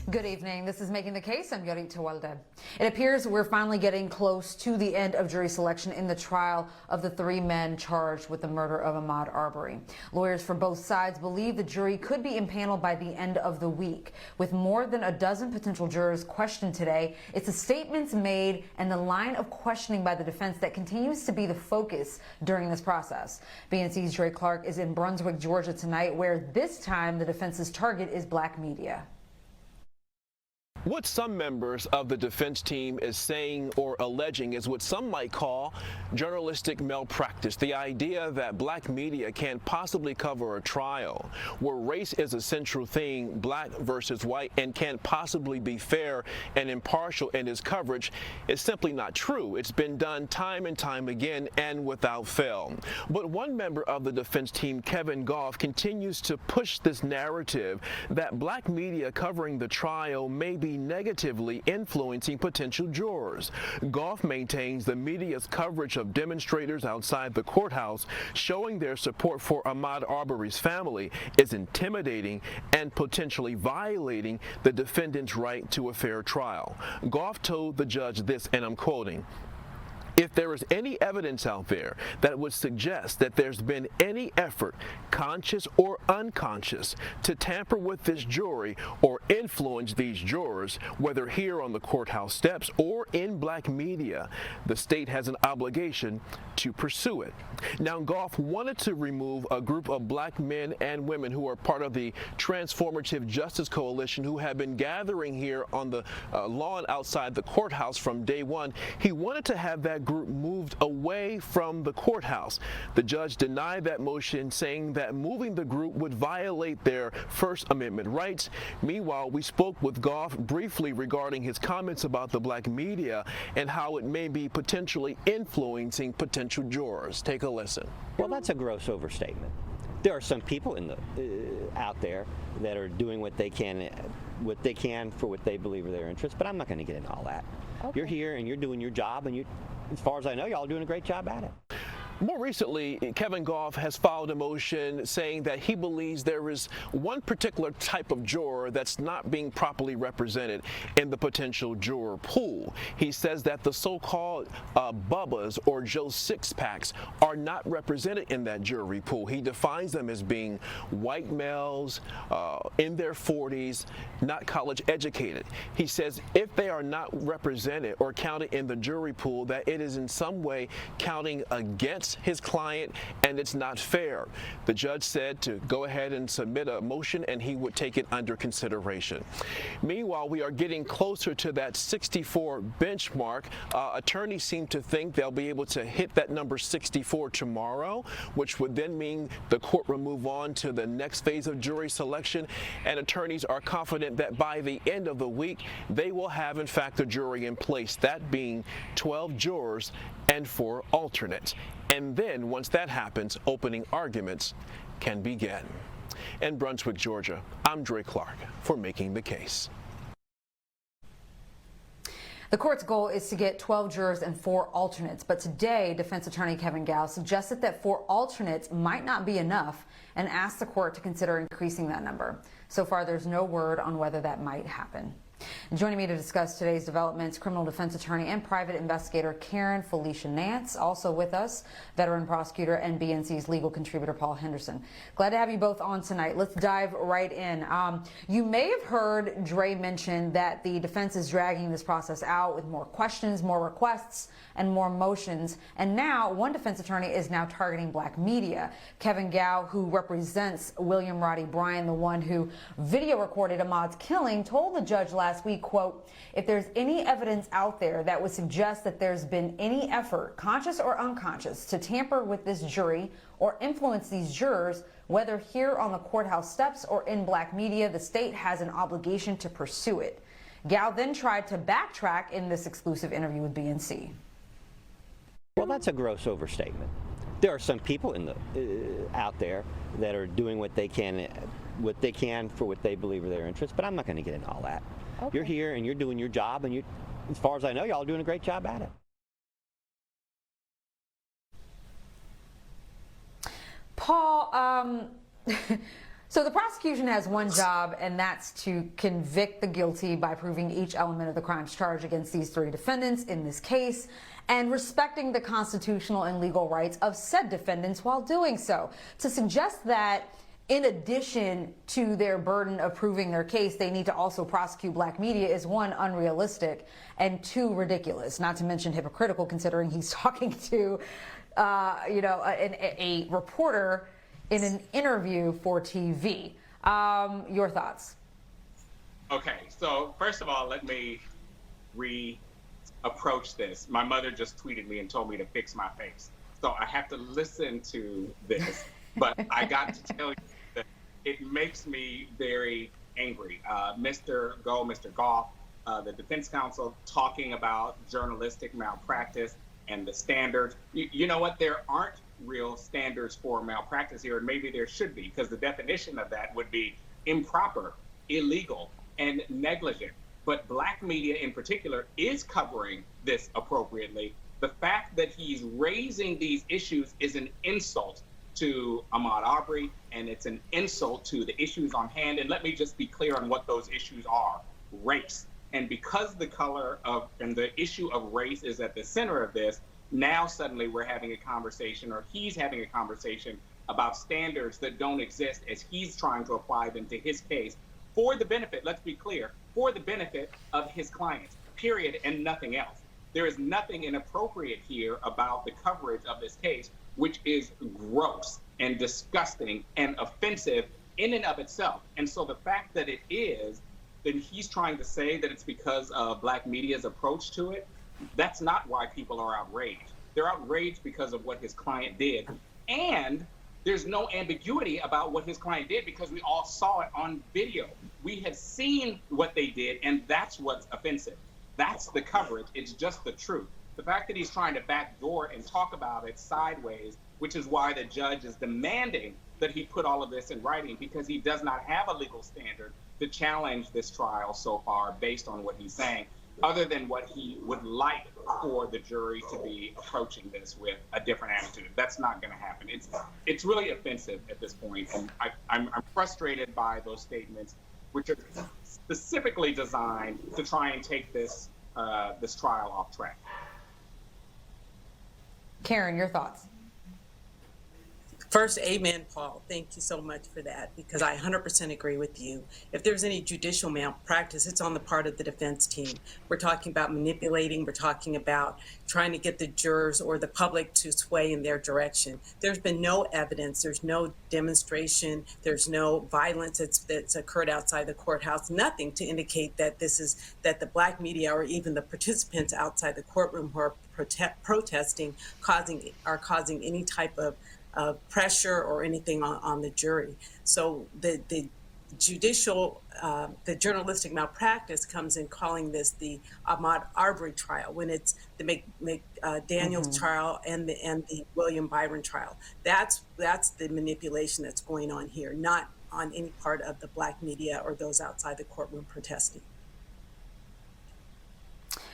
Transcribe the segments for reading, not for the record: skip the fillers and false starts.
Good evening. This is Making the Case. I'm Yodit Tewolde. It appears we're finally getting close to the end of jury selection in the trial of the 3 men charged with the murder of Ahmaud Arbery. Lawyers for both sides believe the jury could be impaneled by the end of the week. With more than a dozen potential jurors questioned today, it's the statements made and the line of questioning by the defense that continues to be the focus during this process. BNC's Dre Clark is in Brunswick, Georgia tonight, where this time the defense's target is black media. What some members of the defense team is saying or alleging is what some might call journalistic malpractice. The idea that black media can't possibly cover a trial where race is a central thing, black versus white, and can't possibly be fair and impartial in its coverage is simply not true. It's been done time and time again and without fail. But one member of the defense team, Kevin Gough, continues to push this narrative that black media covering the trial may be negatively influencing potential jurors. Gough maintains the media's coverage of demonstrators outside the courthouse showing their support for Ahmaud Arbery's family is intimidating and potentially violating the defendant's right to a fair trial. Gough told the judge this, and I'm quoting, "If there is any evidence out there that would suggest that there's been any effort, conscious or unconscious, to tamper with this jury or influence these jurors, whether here on the courthouse steps or in black media, the state has an obligation to pursue it." Now, Gough wanted to remove a group of black men and women who are part of the Transformative Justice Coalition who have been gathering here on the lawn outside the courthouse from day one. He wanted to have that group moved away from the courthouse. The judge denied that motion, saying that moving the group would violate their First Amendment rights. Meanwhile, we spoke with Gough briefly regarding his comments about the black media and how it may be potentially influencing potential jurors. Take a listen. Well, that's a gross overstatement. There are some people in the out there that are doing what they can for what they believe are their interests, but I'm not going to get into all that. Okay. You're here and you're doing your job, and as far as I know, y'all are doing a great job at it. More recently, Kevin Gough has filed a motion saying that he believes there is one particular type of juror that's not being properly represented in the potential juror pool. He says that the so-called Bubbas or Joe Six-Packs are not represented in that jury pool. He defines them as being white males in their 40s, not college educated. He says if they are not represented or counted in the jury pool, that it is in some way counting against his client, and it's not fair. The judge said to go ahead and submit a motion and he would take it under consideration. Meanwhile, we are getting closer to that 64 benchmark. Attorneys seem to think they'll be able to hit that number 64 tomorrow, which would then mean the court will move on to the next phase of jury selection, and attorneys are confident that by the end of the week they will have in fact a jury in place, that being 12 jurors and 4 alternates. And then, once that happens, opening arguments can begin. In Brunswick, Georgia, I'm Dre Clark for Making the Case. The court's goal is to get 12 jurors and 4 alternates, but today, defense attorney Kevin Gough suggested that 4 alternates might not be enough and asked the court to consider increasing that number. So far, there's no word on whether that might happen. Joining me to discuss today's developments, criminal defense attorney and private investigator Karen Felecia Nance. Also with us, veteran prosecutor and BNC's legal contributor Paul Henderson. Glad to have you both on tonight. Let's dive right in. You may have heard Dre mention that the defense is dragging this process out with more questions, more requests, and more motions. And now one defense attorney is now targeting black media. Kevin Gough, who represents William Roddy Bryan, the one who video recorded Ahmaud's killing, told the judge last week, quote, "If there's any evidence out there that would suggest that there's been any effort, conscious or unconscious, to tamper with this jury or influence these jurors, whether here on the courthouse steps or in black media, the state has an obligation to pursue it." Gough then tried to backtrack in this exclusive interview with BNC. Well, that's a gross overstatement. There are some people in the out there that are doing what they can for what they believe are their interests, but I'm not going to get into all that. Okay. You're here and you're doing your job, and as far as I know, y'all are doing a great job at it. Paul, So the prosecution has one job, and that's to convict the guilty by proving each element of the crimes charged against these three defendants in this case, and respecting the constitutional and legal rights of said defendants while doing so. To suggest that in addition to their burden of proving their case, they need to also prosecute black media is one, unrealistic, and two, ridiculous, not to mention hypocritical, considering he's talking to a reporter in an interview for TV. Your thoughts? Okay, so first of all, let me approach this. My mother just tweeted me and told me to fix my face. So I have to listen to this, but I got to tell you that it makes me very angry. Mr. Gough, the defense counsel, talking about journalistic malpractice and the standards. You know what? There aren't real standards for malpractice here, and maybe there should be, because the definition of that would be improper, illegal, and negligent. But black media in particular is covering this appropriately. The fact that he's raising these issues is an insult to Ahmaud Arbery, and it's an insult to the issues on hand. And let me just be clear on what those issues are. Race. And because the color of and the issue of race is at the center of this, now suddenly we're having a conversation, or he's having a conversation about standards that don't exist as he's trying to apply them to his case for the benefit, let's be clear, for the benefit of his clients, period, and nothing else. There is nothing inappropriate here about the coverage of this case, which is gross and disgusting and offensive in and of itself. And so the fact that it is, then he's trying to say that it's because of black media's approach to it. That's not why people are outraged. They're outraged because of what his client did. And there's no ambiguity about what his client did because we all saw it on video. We have seen what they did, and that's what's offensive. That's the coverage. It's just the truth. The fact that he's trying to backdoor and talk about it sideways, which is why the judge is demanding that he put all of this in writing, because he does not have a legal standard to challenge this trial so far based on what he's saying, other than what he would like for the jury to be approaching this with a different attitude. That's not going to happen. It's really offensive at this point, and I'm frustrated by those statements, which are specifically designed to try and take this trial off track. Karen, your thoughts? First, amen, Paul. Thank you so much for that, because I 100% agree with you. If there's any judicial malpractice, it's on the part of the defense team. We're talking about manipulating. We're talking about trying to get the jurors or the public to sway in their direction. There's been no evidence. There's no demonstration. There's no violence that's occurred outside the courthouse. Nothing to indicate that that the black media or even the participants outside the courtroom who are protesting are causing any type of pressure or anything on the jury. So the journalistic malpractice comes in calling this the Ahmaud Arbery trial, when it's the McDaniels trial and the William Byron trial. That's the manipulation that's going on here, not on any part of the black media or those outside the courtroom protesting.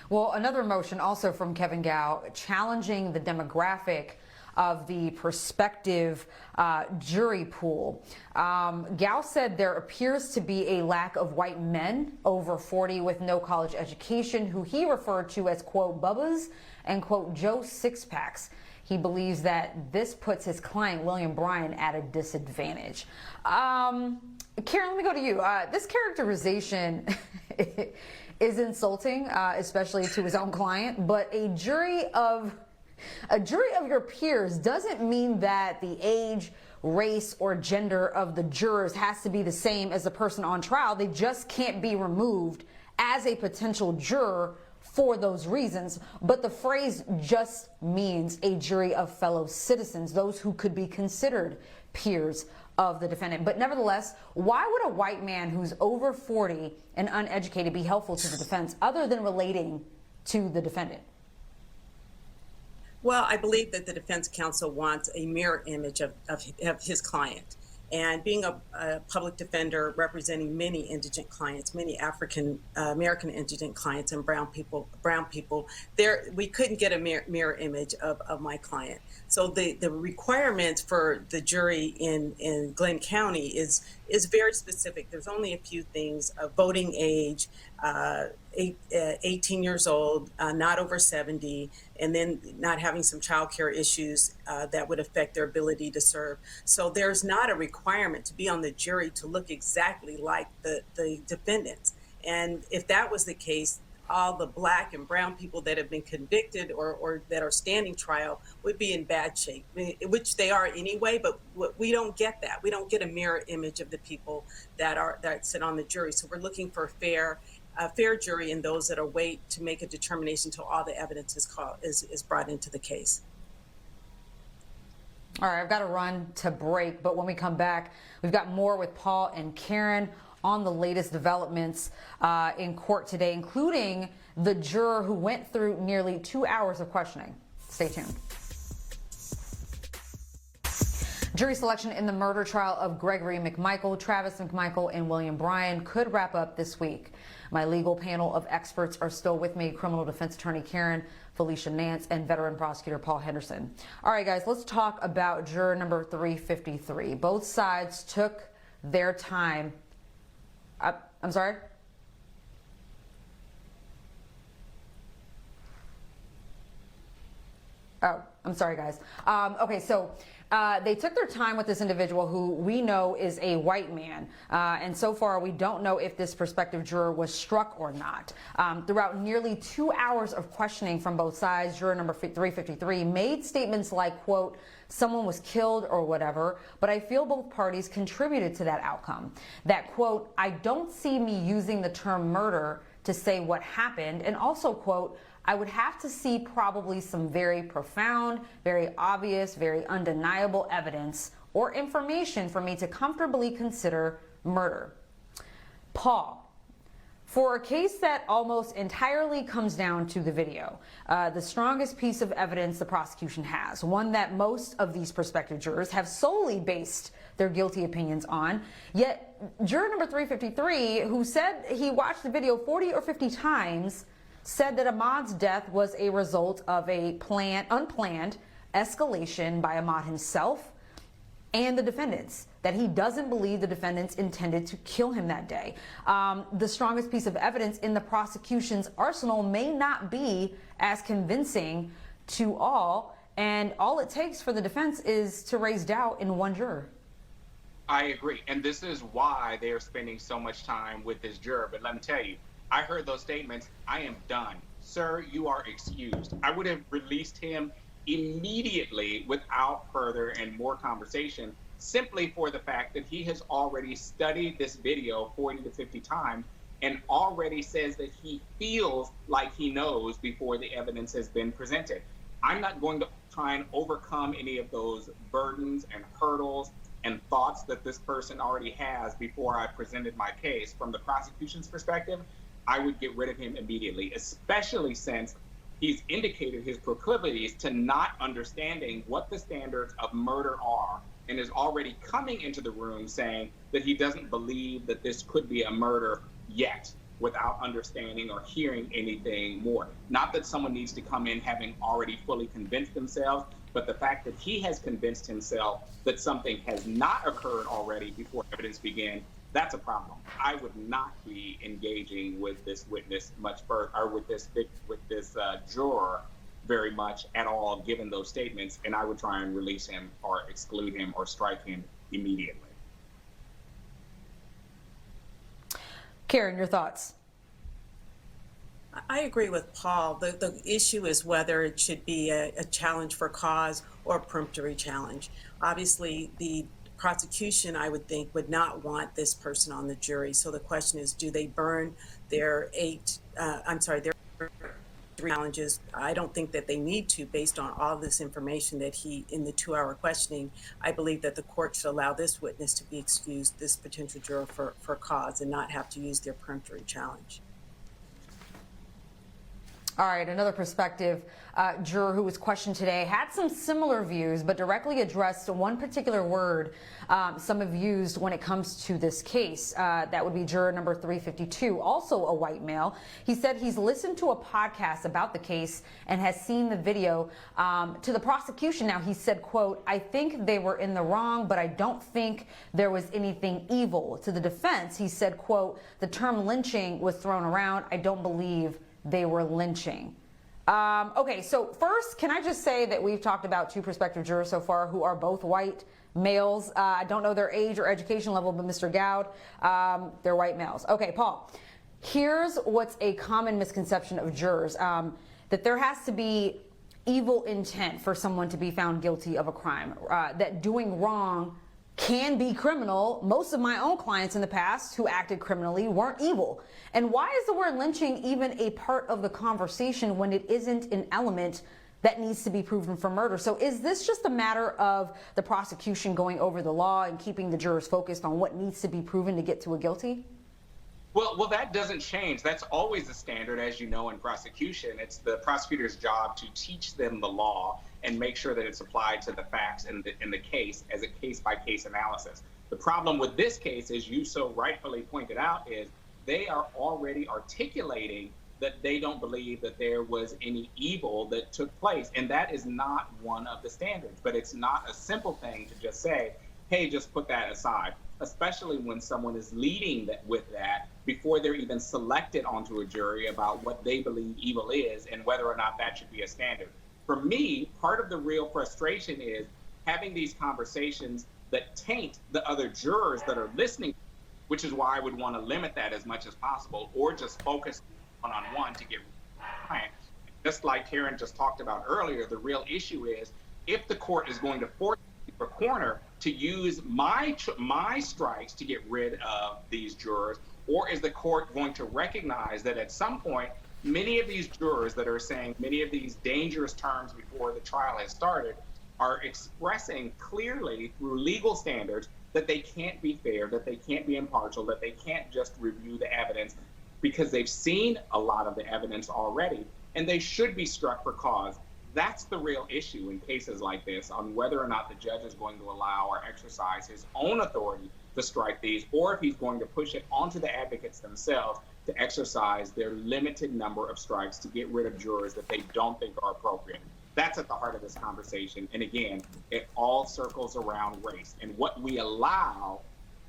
Well, another motion also from Kevin Gough challenging the demographic of the prospective jury pool. Gough said there appears to be a lack of white men over 40 with no college education, who he referred to as, quote, Bubbas and, quote, Joe Sixpacks. He believes that this puts his client, William Bryan, at a disadvantage. Karen, let me go to you. This characterization is insulting, especially to his own client, but a jury of your peers doesn't mean that the age, race, or gender of the jurors has to be the same as the person on trial. They just can't be removed as a potential juror for those reasons. But the phrase just means a jury of fellow citizens, those who could be considered peers of the defendant. But nevertheless, why would a white man who's over 40 and uneducated be helpful to the defense other than relating to the defendant? Well, I believe that the defense counsel wants a mirror image of his client. And being a public defender representing many indigent clients, many African American indigent clients and brown people, there we couldn't get a mirror image of my client. So the requirements for the jury in Glenn County is very specific. There's only a few things: voting age, 18 years old, not over 70, and then not having some child care issues that would affect their ability to serve. So there's not a requirement to be on the jury to look exactly like the defendants. And if that was the case, all the Black and brown people that have been convicted or that are standing trial would be in bad shape, which they are anyway, but we don't get that. We don't get a mirror image of the people that sit on the jury. So we're looking for a fair jury and those that are wait to make a determination until all the evidence is brought into the case. All right, I've got to run to break, but when we come back, we've got more with Paul and Karen on the latest developments in court today, including the juror who went through nearly 2 hours of questioning. Stay tuned. Jury selection in the murder trial of Gregory McMichael, Travis McMichael, and William Bryan could wrap up this week. My legal panel of experts are still with me: criminal defense attorney Karen Felecia Nance and veteran prosecutor Paul Henderson. All right, guys, let's talk about juror number 353. Both sides took their time. I'm sorry? Oh, I'm sorry, guys. Okay, so they took their time with this individual who we know is a white man. And so far, we don't know if this prospective juror was struck or not. Throughout nearly 2 hours of questioning from both sides, juror number 353 made statements like, quote, "Someone was killed" or whatever, but I feel both parties contributed to that outcome. That, quote, "I don't see me using the term murder to say what happened," and also, quote, "I would have to see probably some very profound, very obvious, very undeniable evidence or information for me to comfortably consider murder." Paul, for a case that almost entirely comes down to the video, the strongest piece of evidence the prosecution has, one that most of these prospective jurors have solely based their guilty opinions on, yet juror number 353, who said he watched the video 40 or 50 times, said that Ahmaud's death was a result of a unplanned escalation by Ahmaud himself and the defendants, that he doesn't believe the defendants intended to kill him that day. The strongest piece of evidence in the prosecution's arsenal may not be as convincing to all, and all it takes for the defense is to raise doubt in one juror. I agree, and this is why they are spending so much time with this juror. But let me tell you, I heard those statements. I am done. Sir, you are excused. I would have released him immediately without further and more conversation, simply for the fact that he has already studied this video 40 to 50 times and already says that he feels like he knows before the evidence has been presented. I'm not going to try and overcome any of those burdens and hurdles and thoughts that this person already has before I presented my case. From the prosecution's perspective, I would get rid of him immediately, especially since he's indicated his proclivities to not understanding what the standards of murder are, and is already coming into the room saying that he doesn't believe that this could be a murder yet, without understanding or hearing anything more. Not that someone needs to come in having already fully convinced themselves, but the fact that he has convinced himself that something has not occurred already before evidence began, that's a problem. I would not be engaging with this witness much further, or with this juror very much at all, given those statements, and I would try and release him or exclude him or strike him immediately. Karen, your thoughts? I agree with Paul. The issue is whether it should be a challenge for cause or a peremptory challenge. Obviously, the prosecution, I would think, would not want this person on the jury. So the question is, do they burn their their 3 challenges? I don't think that they need to, based on all this information that in the 2-hour questioning. I believe that the court should allow this witness to be excused, this potential juror, for cause, and not have to use their peremptory challenge. All right, another perspective. Juror who was questioned today had some similar views, but directly addressed one particular word some have used when it comes to this case. That would be juror number 352, also a white male. He said he's listened to a podcast about the case and has seen the video. To the prosecution now, he said, quote, "I think they were in the wrong, but I don't think there was anything evil." To the defense, he said, quote, "The term lynching was thrown around. I don't believe they were lynching." Okay, so first, can I just say that we've talked about two prospective jurors so far who are both white males. I don't know their age or education level, but Mr. Gough, they're white males. Okay, Paul, here's what's a common misconception of jurors, that there has to be evil intent for someone to be found guilty of a crime, that doing wrong can be criminal. Most of my own clients in the past who acted criminally weren't evil. And why is the word lynching even a part of the conversation when it isn't an element that needs to be proven for murder? So is this just a matter of the prosecution going over the law and keeping the jurors focused on what needs to be proven to get to a guilty? Well, that doesn't change. That's always the standard, as you know, in prosecution. It's the prosecutor's job to teach them the law and make sure that it's applied to the facts in the case as a case-by-case analysis. The problem with this case, as you so rightfully pointed out, is they are already articulating that they don't believe that there was any evil that took place. And that is not one of the standards. But it's not a simple thing to just say, hey, just put that aside, especially when someone is leading with that before they're even selected onto a jury about what they believe evil is and whether or not that should be a standard. For me, part of the real frustration is having these conversations that taint the other jurors that are listening, which is why I would want to limit that as much as possible, or just focus one-on-one to get client. Just like Karen just talked about earlier, the real issue is if the court is going to force a corner to use my strikes to get rid of these jurors, or is the court going to recognize that at some point, many of these jurors that are saying many of these dangerous terms before the trial has started are expressing clearly through legal standards that they can't be fair, that they can't be impartial, that they can't just review the evidence because they've seen a lot of the evidence already, and they should be struck for cause. That's the real issue in cases like this, on whether or not the judge is going to allow or exercise his own authority to strike these, or if he's going to push it onto the advocates themselves to exercise their limited number of strikes to get rid of jurors that they don't think are appropriate. That's at the heart of this conversation. And again, it all circles around race and what we allow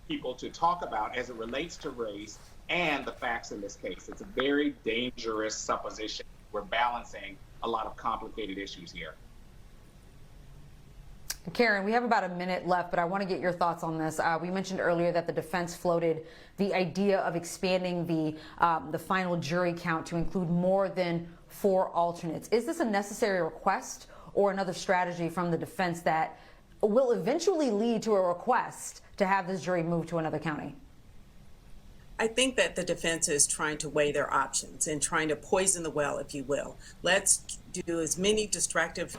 people to talk about as it relates to race and the facts in this case. It's a very dangerous supposition. We're balancing a lot of complicated issues here. Karen, we have about a minute left, but I want to get your thoughts on this. We mentioned earlier that the defense floated the idea of expanding the final jury count to include more than 4 alternates. Is this a necessary request or another strategy from the defense that will eventually lead to a request to have this jury moved to another county? I think that the defense is trying to weigh their options and trying to poison the well, if you will. Let's do as many distractive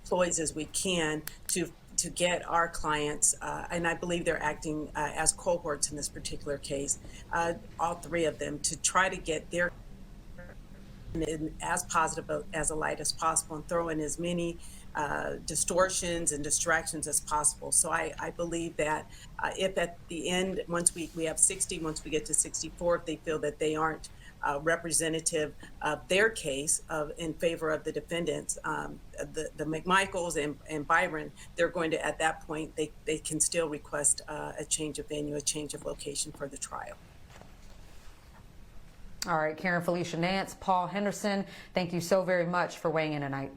ploys as we can to get our clients, and I believe they're acting as cohorts in this particular case, all 3 of them, to try to get their in as positive as a light as possible and throw in as many distortions and distractions as possible. So I believe that if at the end, once we have 60, once we get to 64, if they feel that they aren't representative of their case in favor of the defendants, the McMichaels and Byron, they're going to, at that point, they can still request a change of venue, a change of location for the trial. All right, Karen Felecia Nance, Paul Henderson, thank you so very much for weighing in tonight.